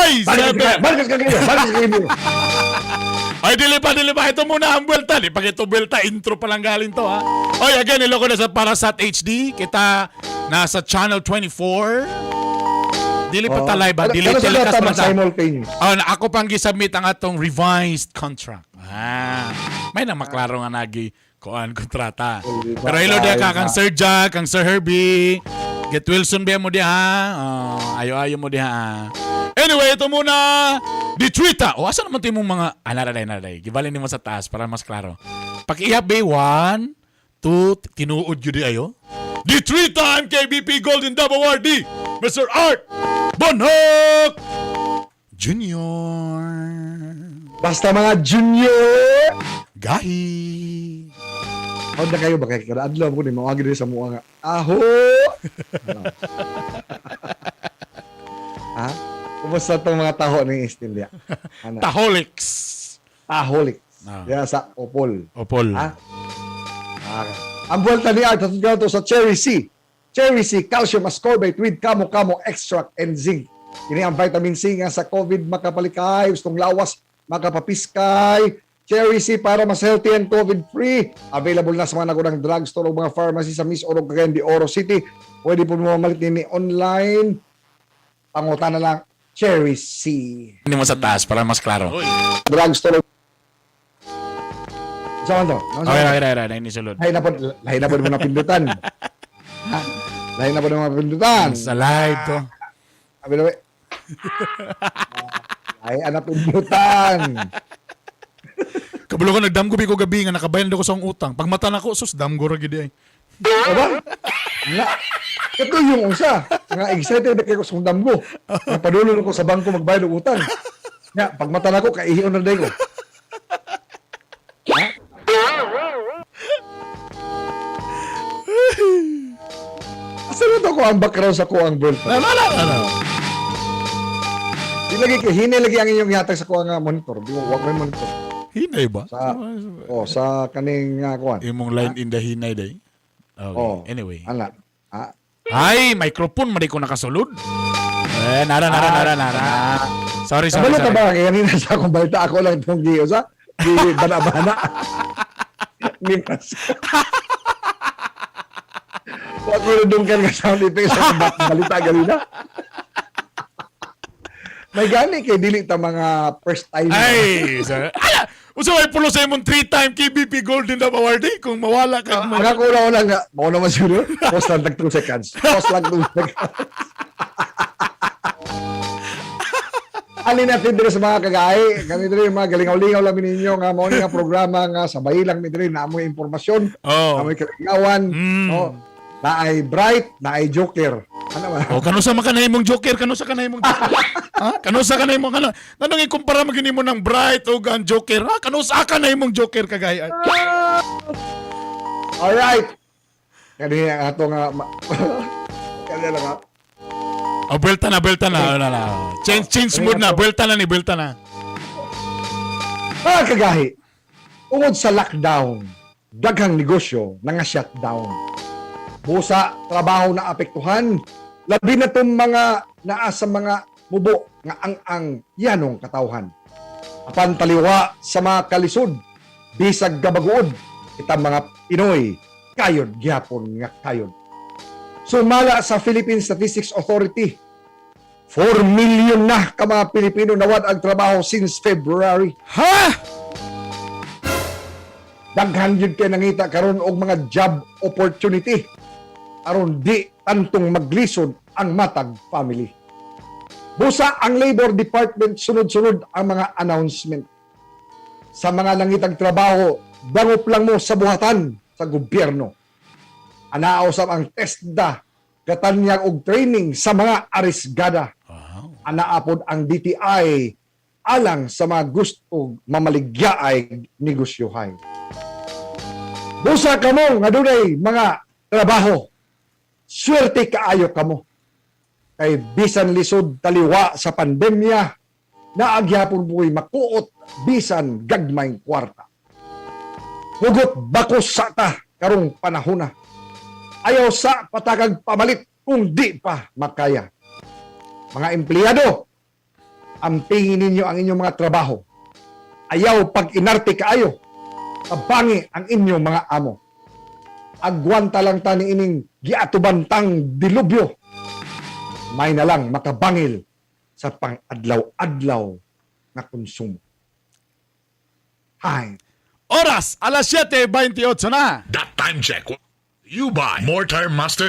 Ay, seven. Balik ka kayo. Ay, dili pa. Ito muna ang buwelta. Di pa ito buwelta. Intro pa lang galing to, ha? Oy, again, iloko na sa Parasat HD. Kita nasa Channel 24. Dili pa talay ba? Dili telecast pa ta. Simultaneous. Oh, ako pang gisubmit ang atong revised contract. May na maklaro nga nagi kuan kontrata. Pero ilo dia ka kang Sir Jack, kang Sir Herbie. Get Wilson ba mo dia ha? Ayo mo dia ha. Anyway, ito muna. Ditwita. O, asa naman mong mga... naraday. Gibalin mo sa taas para mas klaro. Pag-ihap ba, 1, 2, tinuod yun di ayo. Ditwita ang KBP Golden Dove Awardee, Mr. Art Bonhoc Junior. Basta mga junior. Gahi. Huwag na kayo ba kayo? Kada adlaw ko ni mawagi din sa mga nga. Aho! Ano? Ha? Kumusta itong mga taho ng Istindia? Ano? Taholics. Taholik. Ah. Yan sa Opol. Opol. Ha? Ang buwalta ni Art, natutulungan ito sa Cherry C. Cherry C, calcium ascorbate with kamo-kamo extract and zinc. Ini ang vitamin C nga sa COVID makapalikay, gustong lawas, makapapiskay. Cherry C para mas healthy and COVID-free. Available na sa mga nagunang drugstore o mga pharmacy sa Miss Oro, Cagayan de Oro City. Pwede po mamalit ni online. Pangutan na lang, Cherry C. Hindi mo sa taas para mas klaro. Drugstore. Saan to? Okay. Ini sulod. Lahi na po mo napindutan. Ha? Lahi na po mo napindutan. Sa live to. Sabi na, lahi na pindutan. Kabalo ko nagdamgo ko gabi nga nakabayan ko sa utang. Pag mata na ko, sus damgo ra gid ay. Diba? Nga. Ito yung usa. Nga excited na kayo sa damgo. Napadulong ko sa bangko magbayad ng utang. Nga, pag mata na ko, kaihiyon na day ko. Ha? Asan ito ko ang background sa ko ang bird? Ano. Hinay lagi ang inyong yatag sa ko ang monitor. Di mo, wag may monitor. Hinay ba? Sa kaning kuan. Imong line in the hinay day. Okay. Anyway. Ana. Ha? Ay, microphone mali ko nakasulod. Nara. Sorry. Kabalo ka ba? Kanina sa akong balita ako lang itong giyo sa bana-bana. Minas. Wag mo nudungkan ka sound effects sa balita ganina. May gani kay dili ta mga first time. Ay, usa may pulo sa imong 3-time KBP Golden Dove Awardee kung mawala ka. Mga una nga, mao naman siguro. Post lang tag 2 seconds. Post lang 2 seconds. Ani natin dito sa mga kagay, kami dito yung mga galingaw-lingaw lang ninyo nga mao nga programa nga sabay lang mi dito na amoy impormasyon, amoy kalingawan, naay bright, naay joker. Ano ba? Kanusa man kanay mong joker, kanusa kanay mong joker. Ha? Kanusa kanay mong ano? Nanong ikumpara magini mo ng bright o gan joker. Ha? Kanusa kanay mong joker kagay. Alright. Kanina ato nga kanina lang nga. Buelta na. Change mood na. Buelta na. Mga kagahi, ungod sa lockdown, daghang negosyo na nga shutdown. Busa, trabaho na apektuhan, labi na itong mga naa sa mga mubo nga ang yanong katawhan. Apan taliwa sa mga kalisod, bisag gabagood, itang mga Pinoy, kayod, gyapon nga kayod. Sumala sa Philippine Statistics Authority, 4 million na ka mga Pilipino nawad ang trabaho since February. Ha? Daghan yun kayo nangita karon og mga job opportunity. Aron di tantong maglisod ang matag family. Busa ang Labor Department sunod-sunod ang mga announcement. Sa mga nangitag trabaho, dangop lang mo sa buhatan sa gobyerno. Anaaw sa ang TESDA, katanyag og training sa mga arisgada. Anaapod ang DTI alang sa mga gusto mamaligyaay negosyohay. Busa kamo nga dunay mga trabaho. Swerte kaayo kamo. Kay bisan lisod taliwa sa pandemya, naagyapon mo'y makuot bisan gagmayng kwarta. Hugot bakos sa ta karong panahon na. Ayaw sa patagag pamalit kung di pa makaya. Mga empleyado, Ampingin ninyo ang inyong mga trabaho. Ayaw pag inarte kaayo. Kabangi ang inyong mga amo. Agwanta lang tani ining giatubantang dilubyo. May na lang makabangil sa pang-adlaw-adlaw na konsumo. Hay. Oras, alas 7:28 na. That time check. You buy Mortar Master